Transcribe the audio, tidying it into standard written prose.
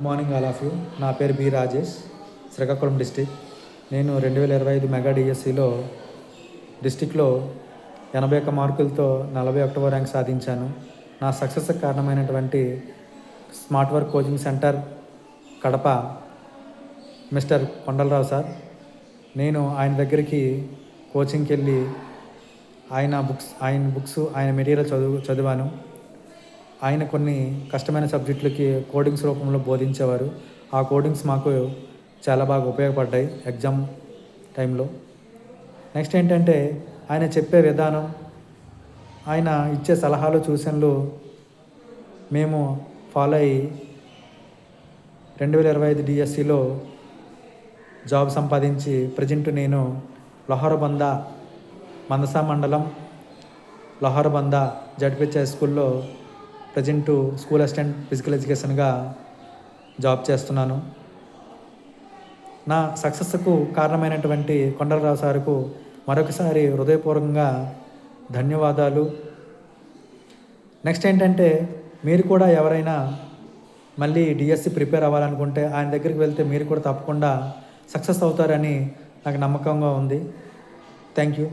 Morning all of you. నా పేరు B Rajesh, Srikakulam district. నేను 2025 మెగా డిఎస్సిలో డిస్టిక్లో 81 మార్కులతో 41వ ర్యాంక్ సాధించాను. నా సక్సెస్కి కారణమైనటువంటి smart work coaching centre Kadapa mister Kondalarao sir. నేను ఆయన దగ్గరికి కోచింగ్కి వెళ్ళి ఆయన బుక్స్ ఆయన మెటీరియల్ చదివాను. ఆయన కొన్ని కష్టమైన సబ్జెక్టులకి కోడింగ్స్ రూపంలో బోధించేవారు. ఆ కోడింగ్స్ మాకు చాలా బాగా ఉపయోగపడ్డాయి ఎగ్జామ్ టైంలో. నెక్స్ట్ ఏంటంటే ఆయన చెప్పే విధానం, ఆయన ఇచ్చే సలహాలు సూచనలు మేము ఫాలో అయ్యి 2025 డిఎస్సిలో జాబ్ సంపాదించి ప్రజెంట్ నేను లొహరబంద మందసా మండలం లొహరబంద జడ్పిహెచ్ స్కూల్లో ప్రజెంటు స్కూల్ అసిస్టెంట్ ఫిజికల్ ఎడ్యుకేషన్గా జాబ్ చేస్తున్నాను. నా సక్సెస్కు కారణమైనటువంటి కొండలరావు సార్కు మరొకసారి హృదయపూర్వకంగా ధన్యవాదాలు. నెక్స్ట్ ఏంటంటే మీరు కూడా ఎవరైనా మళ్ళీ డిఎస్సి ప్రిపేర్ అవ్వాలనుకుంటే ఆయన దగ్గరికి వెళ్తే మీరు కూడా తప్పకుండా సక్సెస్ అవుతారని నాకు నమ్మకంగా ఉంది. Thank you.